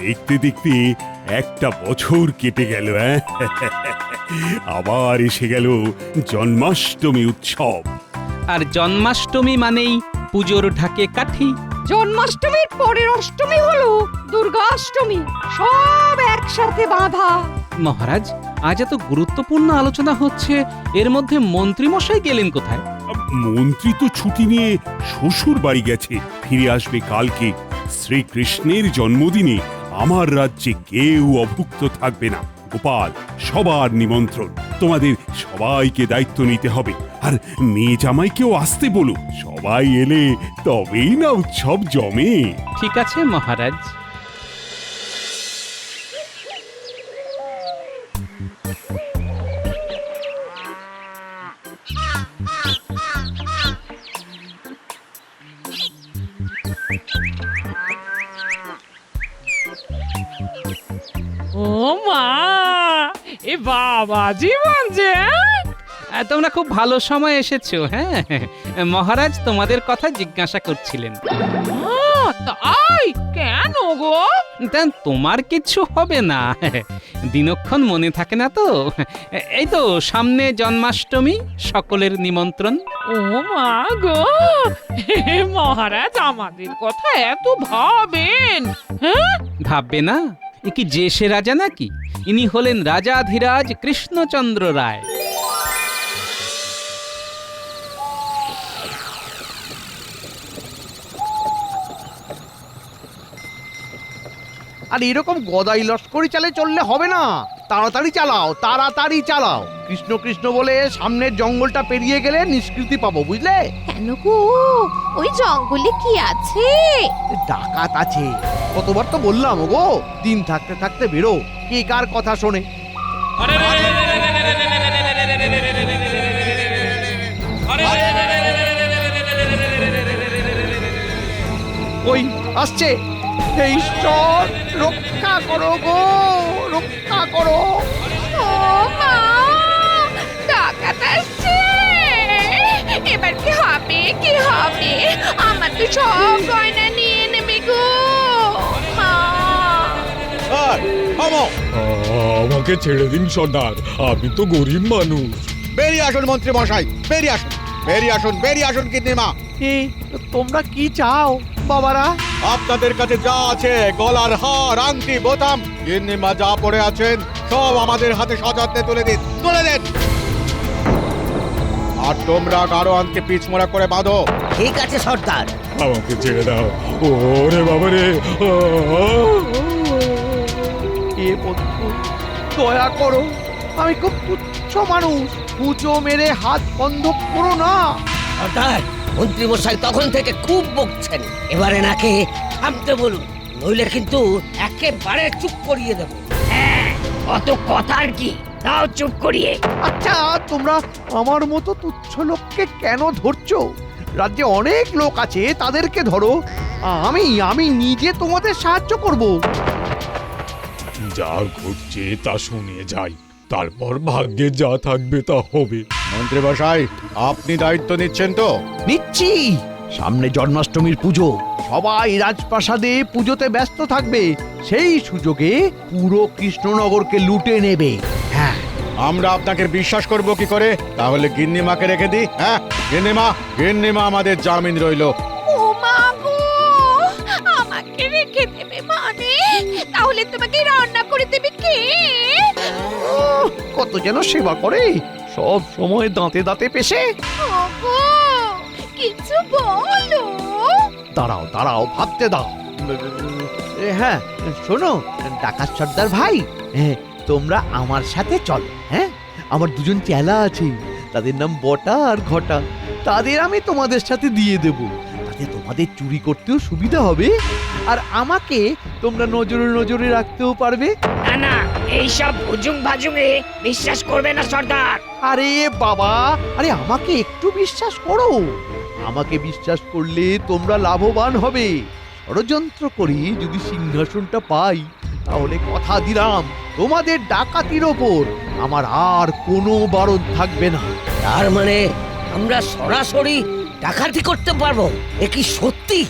দেখতে দেখতে একটা বছর কেটে গেল। আবার এসে গেল জন্মাষ্টমী উৎসব। আর জন্মাষ্টমী মানেই পুজোর ঢাকে কাঠি। জন্মাষ্টমীর পরের অষ্টমী হলো দুর্গাষ্টমী, সব একসাথে বাঁধা। মহারাজ, আজ এত গুরুত্বপূর্ণ আলোচনা হচ্ছে, এর মধ্যে মন্ত্রী মশাই গেলেন কোথায়? মন্ত্রী তো ছুটি নিয়ে শ্বশুর বাড়ি গেছে, ফিরে আসবে কালকে। শ্রীকৃষ্ণের জন্মদিনে আমার রাজ্যে কেউ অভুক্ত থাকবে না। গোপাল, সবার নিমন্ত্রণ, তোমাদের সবাইকে দায়িত্ব নিতে হবে। আর মেয়ে জামাইকেও আসতে বলো, সবাই এলে তবেই না উৎসব জমে। ঠিক আছে মহারাজ। ও মা, এ বাবা জীবন যে! তোমরা খুব ভালো সময় এসেছো। হ্যাঁ, মহারাজ তোমাদের কথা জিজ্ঞাসা করছিলেন। তাই কেন গো? তা তোমার কিছু হবে না, দিনক্ষণ মনে থাকে না তো। এই তো সামনে জন্মাষ্টমী, সকলের নিমন্ত্রণ। ও মা গো, হে মহারাজ আমাদের কথা এত ভাবেন? হ্যাঁ, ভাববে না? এ কি যে সে রাজা নাকি? ইনি হলেন রাজাধিরাজ কৃষ্ণচন্দ্র রায়। আর এরকম গদাই লস্করি চালে চললে হবে না। তাড়াতাড়ি চালাও, তাড়াতাড়ি চালাও। কৃষ্ণ কৃষ্ণ বলে সামনের জঙ্গলটা পেরিয়ে গেলে নিষ্কৃতি পাবো, বুঝলে? কেন গো, ওই জঙ্গলে কি আছে? ডাকাত আছে, কতবার তো বললাম গো, দিন থাকতে থাকতে বেরো। কে কার কথা শোনে? ওই আসছে। হে ঈশ্বর, রক্ষা করো গো, রক্ষা করো। ও মা, ডাকাত আসছে! এবার কি হবে, কি হবে? আমার তো সব গয়না নিয়ে নেবে গো মা। আমাকে ছেড়ে দিন সর্দার, আমি তো গরিব মানুষ। বেরিয়ে আসুন মন্ত্রী মশাই, বেরিয়ে আসুন, বেরিয়ে আসুন, বেরিয়ে আসুন। গিন্নিমা, এই তোমরা কি চাও বাবারা? আপনাদের কাছে যা আছে, গলার হার, আংটি, বোতাম, গিন্নিমা যা পড়ে আছেন সব আমাদের হাতে সযত্নে তুলে দিন, তুলে দিন। আর তোমরা কারো আনকে পিছমোড়া করে বাঁধো। ঠিক আছে সর্দার। আমাকে ছেড়ে দাও। ওরে বাবা রে! এ বন্ধু, দয়া করো, আমি খুব তুচ্ছ মানুষ। পুজো মেরে হাত বন্ধ করো না। সর্দার, মন্ত্রী মশাই তখন থেকে খুব বকছেন, এবারে নাকে থামতে বলুন, নইলে কিন্তু একেবারে চুপ করিয়ে দেব। অত কথা আর কি, দাও চুপ করিয়ে। আচ্ছা, তোমরা আমার মতো তুচ্ছ লোককে কেন ধরছো? রাজ্যে অনেক লোক আছে, তাদেরকে ধরো। আমি নিজে তোমাদের সাহায্য করব। যা ঘটছে তা শুনে যাই, তারপর ভাগ্যে যা থাকবে তা হবে। মন্ত্রী মশাই, আপনি দায়িত্ব নিচ্ছেন তো? নিচ্ছি। সামনে জন্মাষ্টমীর পুজো, সবাই রাজপ্রাসাদে পুজোতে ব্যস্ত থাকবে। সেই সুযোগে পুরো কৃষ্ণনগরকে লুটে নেবে। হ্যাঁ, আমরা আপনাকে বিশ্বাস করব কি করে? তাহলে গিন্নিমাকে রেখে দিই। হ্যাঁ, গিন্নিমা, গিন্নিমা আমাদের জামিন রইল। ও মা গো, আমাকে রেখে দেবে মানে? তাহলে তোমাকে রান্না করে দেবে কে? কত যেন সেবা করে, সব সময় দাঁতে দাঁতে পেশে। ওগো, কিছু বলো। দাঁড়াও দাঁড়াও, ভাবতে দাও। হ্যাঁ শোনো ডাকাত সর্দার ভাই, হ্যাঁ তোমরা আমার সাথে চলো। হ্যাঁ, আমার দুজন চেলা আছে, তাদের নাম বটা আর ঘটা। তাদের আমি তোমাদের সাথে দিয়ে দেব, তাতে তোমাদের চুরি করতেও সুবিধা হবে, আর আমাকে তোমরা নজরে নজরে রাখতেও পারবে। না না, এইসব ভুজুং ভাজুঙে বিশ্বাস করবে না সর্দার। আরে বাবা, আরে আমাকে একটু বিশ্বাস করো। আমাকে বিশ্বাস করলে তোমরা লাভবান হবে। ষড়যন্ত্র করি যদি সিংহাসনটা পাই, তাহলে কথা দিলাম তোমাদের ডাকাতির ওপর আমার আর কোনো বারণ থাকবে না। তার মানে আমরা সরাসরি ডাকাতি করতে পারবো, এ কি সত্যি?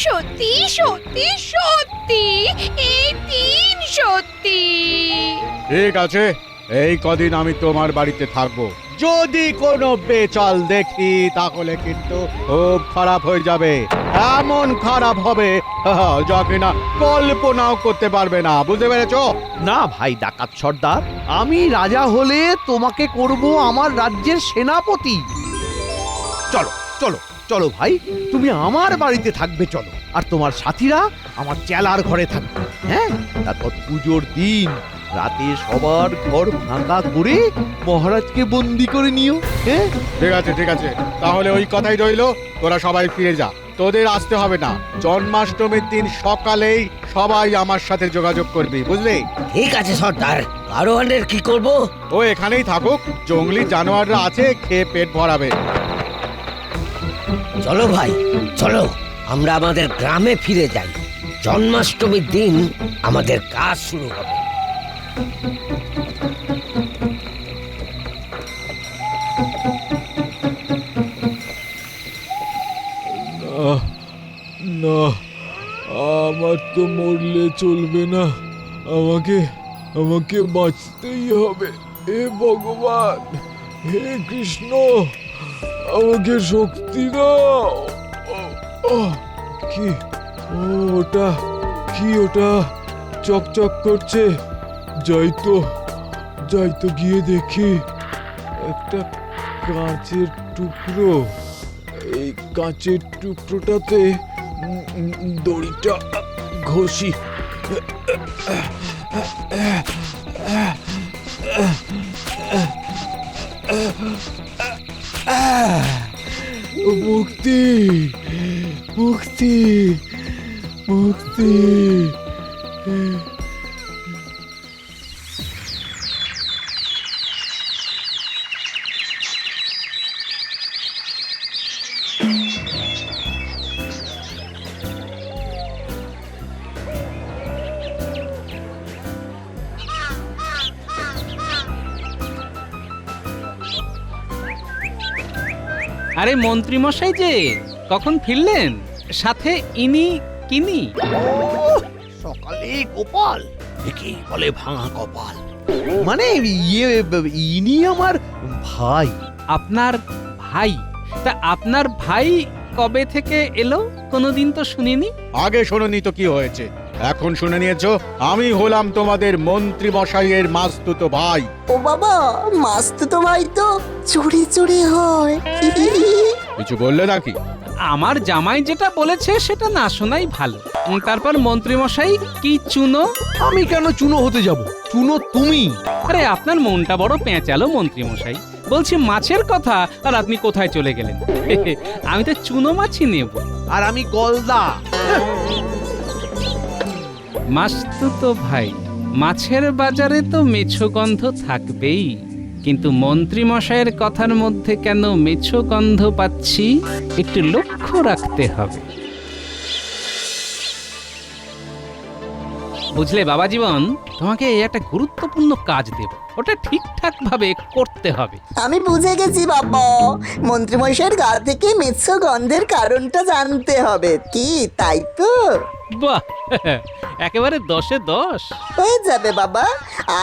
সত্যি সত্যি সত্যি, এই তিন সত্যি। ঠিক আছে, এই কদিন আমি তোমার বাড়িতে থাকবো। যদি কোনো বেচাল দেখি তাহলে কিন্তু খুব খারাপ হয়ে যাবে। এমন খারাপ হবে যা কিনা কল্পনাও করতে পারবে না, বুঝতে পেরেছো? না ভাই ডাকাত সর্দার, আমি রাজা হলে তোমাকে করব আমার রাজ্যের সেনাপতি। চলো চলো চলো ভাই, তুমি আমার বাড়িতে থাকবে চলো, আর তোমার সাথীরা আমার চেলার ঘরে থাকবে। হ্যাঁ, তারপর পুজোর দিন রাতে সবার ঘর ফাঁকা করে মহারাজকে বন্দি করে নিও। হ্যাঁ ঠিক আছে ঠিক আছে, তাহলে ওই কথাই রইলো, তোরা সবাই ফিরে যা, তোদের আসতে হবে না। জন্মাষ্টমীর দিন সকালেই সবাই আমার সাথে যোগাযোগ করবি, বুঝলি? ঠিক আছে সর্দার, গাড়োয়ানের কি করব? ও এখানেই থাকুক, জঙ্গলি জানোয়াররা আছে, খেয়ে পেট ভরাবে। চলো ভাই চলো, আমরা আমাদের গ্রামে ফিরে যাই। জন্মাষ্টমীর দিন আমাদের কাজ শুরু হবে। না, আমার তো মরলে চলবে না, আমাকে আমাকে বাঁচতেই হবে। হে ভগবান, হে কৃষ্ণ, আমাকে শক্তি দাও। কি ওটা? কি ওটা চকচক করছে? যাই তো গিয়ে দেখি। একটা কাঁচের টুকরো, এই কাঁচের টুকরোটাতে দড়িটা ঘষি। মুক্তি মুক্তি মুক্তি। আরে মন্ত্রী মশাই যে কখন ফিরলেন? সাথে ইনি কিনি? সকালে গোপাল, একে বলে ভাঙা কপাল। মানে ইনি আমার ভাই। আপনার ভাই? তা আপনার ভাই কবে থেকে এলো? কোনোদিন তো শুনিনি। আগে শোনোনি তো কি হয়েছে, এখন শুনে নিয়েছো? আমি হলাম তোমাদের মন্ত্রী মশাইয়ের মাস্তুতো ভাই। ও বাবা, মাস্তুতো ভাই তো চুরি চুরি হয়। কিছু বললে নাকি? আমার জামাই যেটা বলেছে সেটা না শোনাই ভালো। তারপর মন্ত্রী মশাই কি চুনো? আমি কেন চুনো হতে যাব? চুনো তুমি। আরে আপনার মনটা বড় পেঁচালো মন্ত্রী মশাই। বলছি মাছের কথা, আর আপনি কোথায় চলে গেলেন? আমি তো চুনো মাছই নেব। আর আমি গলদা। মাস্তুতো ভাই, মাছের বাজারে তো মেছো গন্ধ থাকবেই, কিন্তু মন্ত্রী মশাইয়ের কথার মধ্যে কেন মেছো গন্ধ পাচ্ছি একটু লক্ষ্য রাখতে হবে। বুঝলে বাবা জীবন, তোমাকে একটা গুরুত্বপূর্ণ কাজ দেব, ওটা ঠিকঠাক ভাবে করতে হবে। আমি বুঝে গেছি বাবা, মন্ত্রীমশাইয়ের গা থেকে মেৎস গন্ধের কারণটা জানতে হবে, কি তাই তো? বাহ, একেবারে 10-এ 10। হয়ে যাবে বাবা,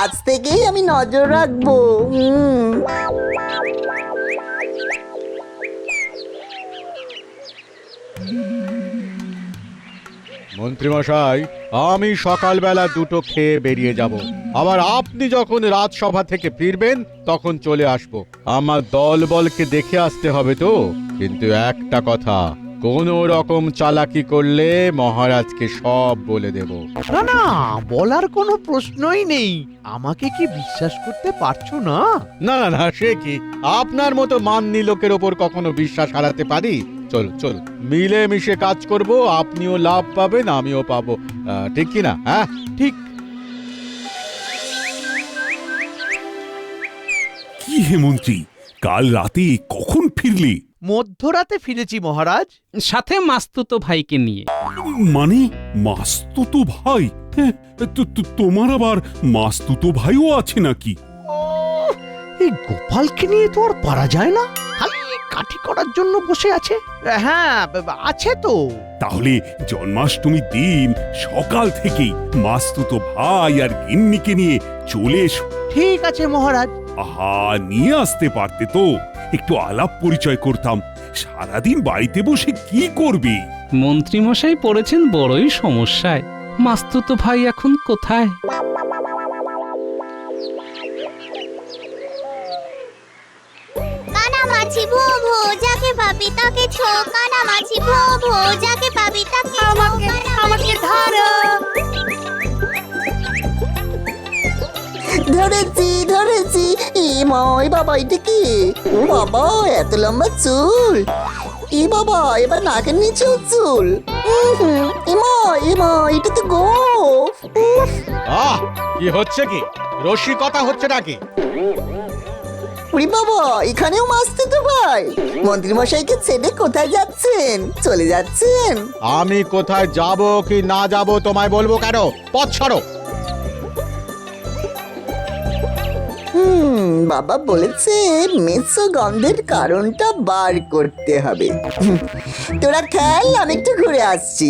আজ থেকেই আমি নজর রাখবো। মন্ত্রী মশাই, আমি সকালবেলা দুটো খেয়ে বেরিয়ে যাব, আবার আপনি যখন রাজসভা থেকে ফিরবেন তখন চলে আসব। আমার দলবলকে দেখে আসতে হবে তো। কিন্তু একটা কথা, কোন রকম চালাকি করলে মহারাজকে সব বলে দেব। না না, বলার কোনো প্রশ্নই নেই। আমাকে কি বিশ্বাস করতে পারছো না? না না না, সে কি, আপনার মতো মাননি লোকের ওপর কখনো বিশ্বাস হারাতে পারি? চল চল, মিলে মিশে কাজ করব, আপনিও লাভ পাবেন আমিও পাবো, ঠিক কি না? হ্যাঁ ঠিক। কি হে মন্ত্রী, কাল রাতে কখন ফিরলে? মধ্যরাতে ফিরেছি মহারাজ। সাথে মাস্তুতো ভাইকে নিয়ে। মানে মাস্তুতো ভাই? হ্যাঁ, তোমার আবার মাস্তুতো ভাইও আছে নাকি? এই গোপালকে নিয়ে তো আর পারা যায় না। খালি কাঠি করার জন্য বসে আছে। হ্যাঁ, আছে তো। তাহলে জন্মাষ্টমীর দিন সকাল থেকেই মাস্তুতো ভাই আর গিন্নিকে নিয়ে চলে এসো। ঠিক আছে মহারাজ। আহা, নিয়ে আসতে পারতে তো, একটু আলাপ পরিচয় করতাম। সারাদিন বাড়িতে বসে কি করবি? মন্ত্রীমশাই পড়েছেন বড়ই সমস্যায়। মাস্তুতো ভাই এখন কোথায়? কানামাছি ভো ভো যাকে পাবি তাকে ছো, কানামাছি ভো ভো যাকে পাবি তাকে আমাকে ধরো। ধরেছি ধরেছি। ময় বাবা, এটা কি? ও বাবা, এত লম্বা চুল! এ বাবা, এবার নাকের নিচে চুল। এটা তো গোফ। কি হচ্ছে কি? রসিকতা হচ্ছে নাকি? ওরে বাবা, এখানেও মাস্তুতো ভাই! মন্ত্রী মশাইকে ছেড়ে কোথায় যাচ্ছেন? চলে যাচ্ছেন? আমি কোথায় যাব কি না যাব তোমায় বলবো কেন? পথ ছাড়ো। বাবা বলেছে মেসো গন্ধের কারণটা বার করতে হবে। তোরা খেল, আমি একটু ঘুরে আসছি।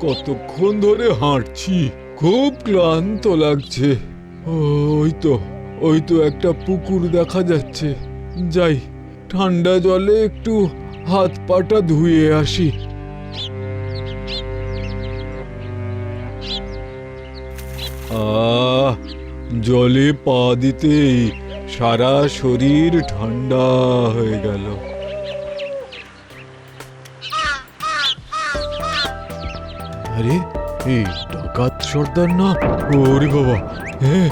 কতক্ষণ ধরে হাঁটছি, খুব ক্লান্ত লাগছে। ওই তো একটা পুকুর দেখা যাচ্ছে। যাই, ঠান্ডা জলে একটু হাত পাটা ধুয়ে আসি। জলে পা দিতেই সারা শরীর ঠান্ডা হয়ে গেল। আরে, এই ডাকাত সর্দার না? ওরে বাবা, হ্যাঁ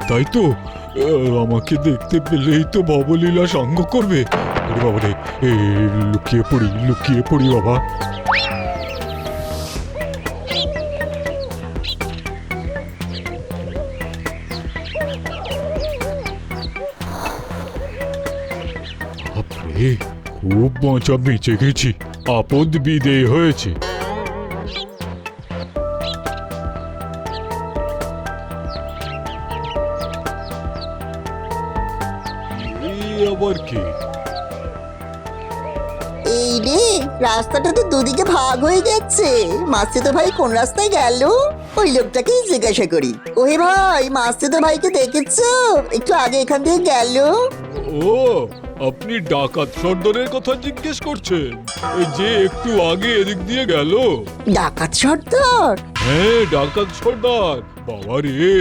তাই তো। আমাকে দেখতে পেলেই তো ভবলীলা সাঙ্গ করবে। ওরে বাবা রে, লুকিয়ে পড়ি বাবা। বাপরে, খুব বাঁচা বেঁচে গেছি। আপদ বিদেয় হয়েছে। আবার কি? এই রে, রাস্তাটা তো দুদিকে ভাগ হয়ে গেছে। মাস্তুতো ভাই কোন রাস্তায় গেল? ওই লোকটাকেই জিজ্ঞাসা করি। ওহে ভাই, মাস্তুতো ভাইকে দেখেছো? একটু আগে এখান থেকে গেল। ও, আপনি ডাকাত সর্দারের কথা জিজ্ঞেস করছেন? এই যে একটু আগে এদিক দিয়ে গেল। ডাকাত সর্দার? হ্যাঁ, ডাকাত সর্দার। বাবা রে,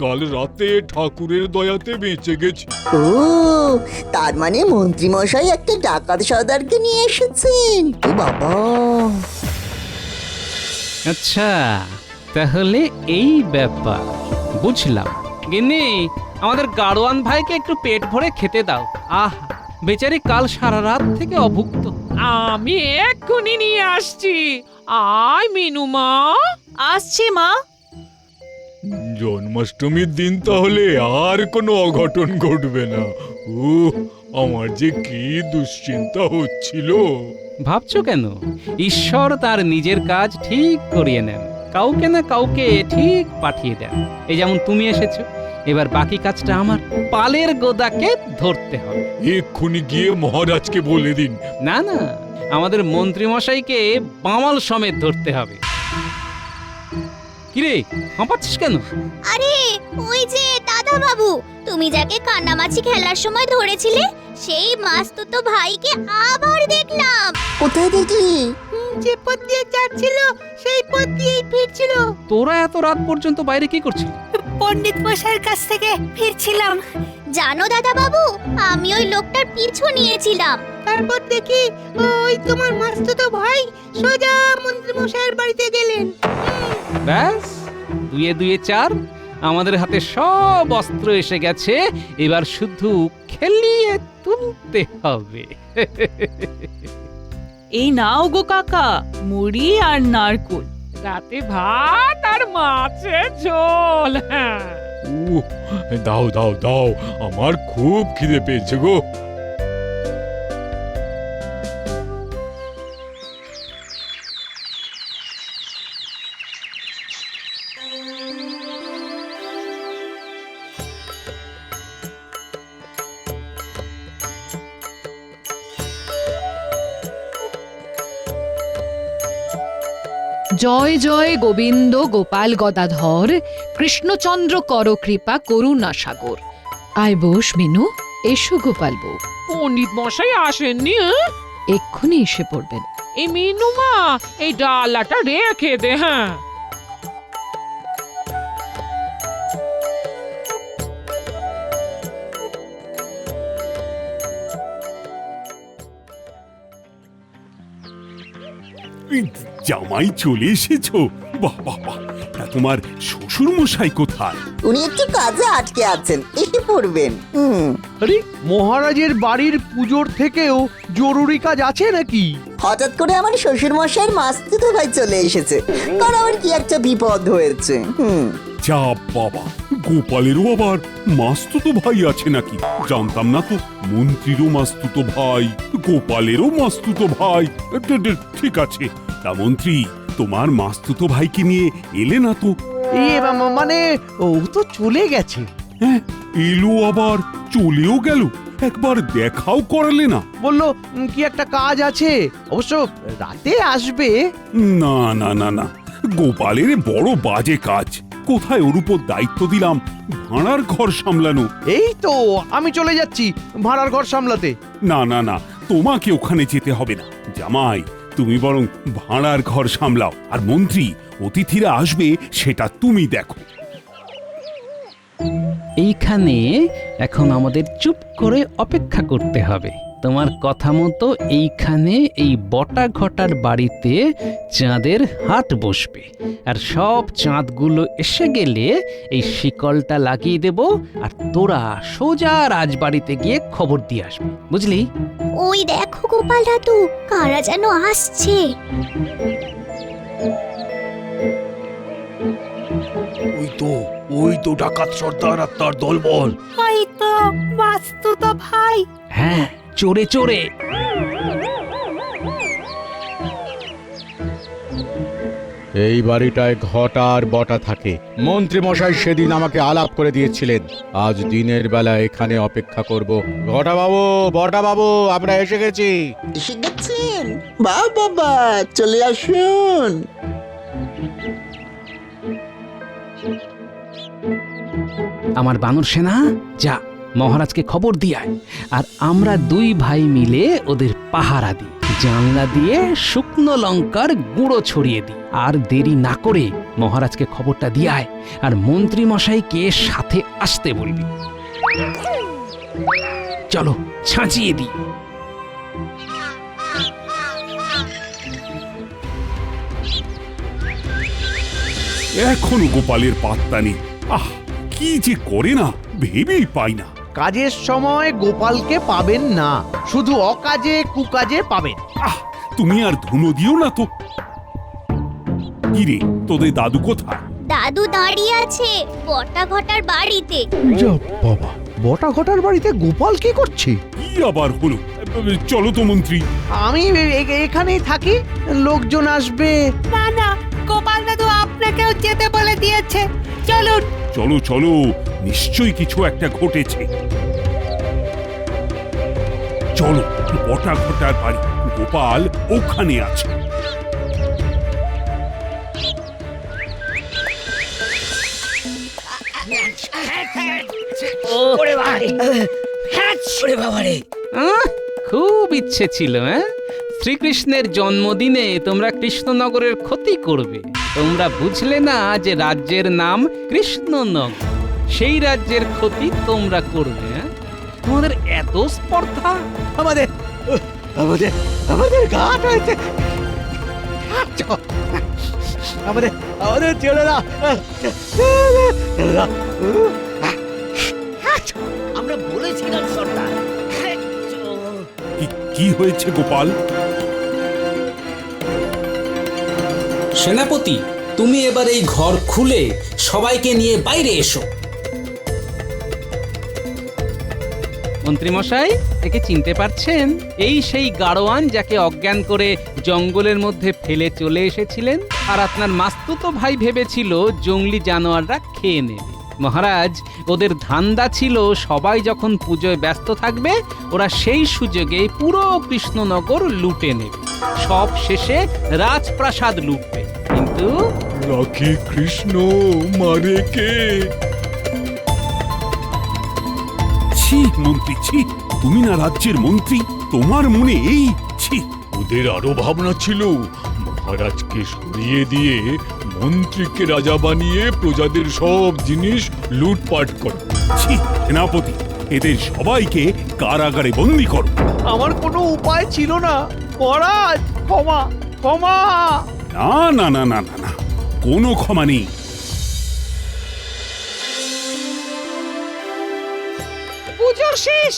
কাল রাতে ঠাকুরের দয়াতে বেঁচে গেছি। ও, তার মানে মন্ত্রী মশাই একটা ডাকাত সর্দারকে নিয়ে এসেছেন। ও বাবা! আচ্ছা, তাহলে এই ব্যাপার বুঝলাম। গিন্নি, আমাদের গাড়োয়ান ভাইকে একটু পেট ভরে খেতে দাও। বেচারি কাল সারা রাত থেকে অভুক্ত। আমি এক্ষুনি নিয়ে আসছি। আয় মিনু মা। আসছি মা। জন্মাষ্টমীর দিন তাহলে আর কোনো অঘটন ঘটবে না। আমার যে কি দুশ্চিন্তা হচ্ছিল। ভাবছো কেন? ঈশ্বর তার নিজের কাজ ঠিক করিয়ে নেন, কাউকে না কাউকে ঠিক পাঠিয়ে দেন। এই যেমন তুমি এসেছো, এবার বাকি কাজটা আমার। পালের গোদাকে ধরতে হবে। এক্ষুনি গিয়ে মহারাজকে বলে দিন। না না, আমাদের মন্ত্রী মশাইকে বামাল সমেত ধরতে হবে। কিরে, হাঁপাচ্ছিস কেন? আরে, ওই যে দাদা বাবু, তুমি যাকে কান্নামাছি খেলার সময় ধরেছিলে, সেই মাস্তুতো ভাইকে আবার দেখলাম। কোথায় দেখলি? যে পথ দিয়ে যাচ্ছিল সেই পথ দিয়েই ফিরছিল। তোরা এত রাত পর্যন্ত বাইরে কি করছিস? পণ্ডিত মশাইয়ের কাছ থেকে ফিরছিলাম। জানো দাদা বাবু, আমি ওই লোকটার পিছু নিয়েছিলাম। তারপর দেখি ওই তোমার মাস্তুতো ভাই সোজা মন্ত্রী মশাইয়ের বাড়িতে গেলেন। ব্যাস, দুয়ে দুয়ে চার। আমাদের হাতে সব অস্ত্র এসে গেছে, এবার শুধু খেলিয়ে তুলতে হবে। এই নাও গো কাকা, মুড়ি আর নারকোল। রাতে ভাত আর মাছের ঝোল। হ্যাঁ, দাও দাও দাও, আমার খুব খিদে পেয়েছে গো। জয় জয় গোবিন্দ গোপাল গদাধর কৃষ্ণচন্দ্র কর কৃপা করুণা সাগর। আয় বস মিনু, এসো গোপাল বউ। পণ্ডিত মশাই আসেননি? এক্ষুনি এসে পড়বেন। এই মিনু মা, এই ডালাটা রেখে দে। হ্যাঁ, জামাই চলে এসেছো? বাহ বাহ বাহ, তা তোমার শ্বশুর মশাই কোথায়? উনি একটু কাজে আটকে আছেন, এসে পড়বেন। আরে মহারাজের বাড়ির পুজোর থেকেও জরুরি কাজ আছে নাকি? হঠাৎ করে আমার শ্বশুর মশাইয়ের মাস্তুতো ভাই চলে এসেছে, কারণ আমার কি একটা বিপদ হয়েছে। যা বাবা, গোপালেরও আবার মাস্তুতো ভাই আছে নাকি? জানতাম না তো। মন্ত্রীরও মাস্তুতো ভাই, গোপালেরও মাস্তুতো ভাই। ঠিক আছে, তা মন্ত্রী, তোমার মাস্তুতো ভাইকে নিয়ে এলে না তো? মানে ও তো চলে গেছে। হ্যাঁ, এলো আবার চলেও গেল, একবার দেখাও করালে না। বললো কি একটা কাজ আছে, অবশ্য রাতে আসবে। না না না না, গোপালের বড় বাজে কাজ। কোথায় ওর উপর দায়িত্ব দিলাম ভাড়ার ঘর সামলানো। এই তো আমি চলে যাচ্ছি ভাড়ার ঘর সামলাতে। না না না, তোমাকে ওখানে যেতে হবে না জামাই, তুমি বরং ভাড়ার ঘর সামলাও। আর মন্ত্রী, অতিথিরা আসবে সেটা তুমি দেখো। এইখানে এখন আমাদের চুপ করে অপেক্ষা করতে হবে। তোমার কথা মতো এইখানে এই বটা ঘটার বাড়িতে চাঁদের হাট বসবে, আর সব চাঁদগুলো এসে গেলে এই শিকলটা লাগিয়ে দেব, আর তোরা সোজা রাজবাড়িতে গিয়ে খবর দিয়ে আসবি, বুঝলি? ওই দেখো গোপাল দাদু, কারা যেন আসছে। ওই তো ডাকাত সর্দার আর তার দলবল। ওই তো মাস্তুতো ভাই। হ্যাঁ, চোরে চোরে। এই বাড়িটায় ঘটা আর বটা থাকে। মন্ত্রী মশাই সেদিন আমাকে আলাপ করে দিয়েছিলেন, আজ দিনের বেলা এখানে অপেক্ষা করব। ঘটা বাবু, বটা বাবু, আমরা এসে গেছি। এসে গেছেন? বা বাবা, চলে আসুন। আমার বানর সেনা, যা মহারাজকে খবর দিয়ায়, আর আমরা দুই ভাই মিলে ওদের পাহারা দিই। জানলা দিয়ে শুকনো লঙ্কার গুঁড়ো ছড়িয়ে দিই। আর দেরি না করে মহারাজকে খবরটা দিয়ায়, আর মন্ত্রী মশাইকে সাথে আসতে বলবি। চলো ছাঁচিয়ে দিই। এখনো গোপালের পাত্তা নেই। আহ, কি যে করে না ভেবেই পাই না। কাজের সময় গোপালকে পাবেন না, শুধু অকাজে কুকাজে পাবেন। আহ, তুমি আর ধুনো দিও না তো। কি রে, তোদের দাদু কোথায়? দাদু দাঁড়িয়ে আছে বটা ঘটার বাড়িতে। বাবা, বটা ঘটার বাড়িতে গোপাল কি করছে? কি আবার হলো? চলো তো মন্ত্রী। আমি এখানেই থাকি, লোকজন আসবে। না না, গোপাল দাদু আপনাকেও যেতে বলে দিয়েছে। চলুন। চলো চলো, নিশ্চয়ই কিছু একটা ঘটেছে। চলো, বটা ঘটার বাড়ি, গোপাল ওখানে আছে। ওরে ভাই, ওরে বাবা রে। খুব ইচ্ছে ছিল, শ্রীকৃষ্ণের জন্মদিনে তোমরা কৃষ্ণনগরের ক্ষতি করবে। তোমরা বুঝলে না যে রাজ্যের নাম কৃষ্ণনগর, সেই রাজ্যের ক্ষতি তোমরা করবে। তোমাদের এত স্পর্ধা। আমাদের আমাদের আমাদের ঘাট হয়েছে। আমাদের আমাদের ছেড়ে না। আমরা বলেছিলাম সর্দার। কি হয়েছে গোপাল? সেনাপতি, তুমি এবার এই ঘর খুলে সবাইকে নিয়ে বাইরে এসো। মন্ত্রী মশাই, একে চিনতে পারছেন? এই সেই গাড়োয়ান যাকে অজ্ঞান করে জঙ্গলের মধ্যে ফেলে চলে এসেছিলেন, আর আপনার মাস্তুতো ভাই ভেবেছিল জঙ্গলি জানোয়াররা খেয়ে নেবে। মহারাজ, ওদের ধান্দা ছিল সবাই যখন পুজোয় ব্যস্ত থাকবে, ওরা সেই সুযোগে পুরো কৃষ্ণনগর লুটে নেবে, সব শেষে রাজপ্রাসাদ লুটবে। কিন্তু কিন্তু রাখে কৃষ্ণ মারে কে? ছি মন্ত্রী ছি, তুমি না রাজ্যের মন্ত্রী, তোমার মনে এই ছি। ওদের আরো ভাবনা ছিল মহারাজকে সরিয়ে দিয়ে মন্ত্রীকে রাজা বানিয়ে প্রজাদের সব জিনিস লুটপাট করে। ছি সেনাপতি, এদের সবাইকে কারাগারে বন্দি করো। আমার কোনো উপায় ছিল না মহারাজ, ক্ষমা ক্ষমা। না না না না না না, কোনো ক্ষমা নেই। পুজো শেষ,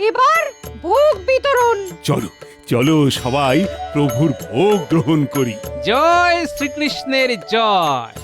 এবার ভোগ বিতরণ। চলো চলো সবাই প্রভুর ভোগ গ্রহণ করি। জয় শ্রীকৃষ্ণের জয়।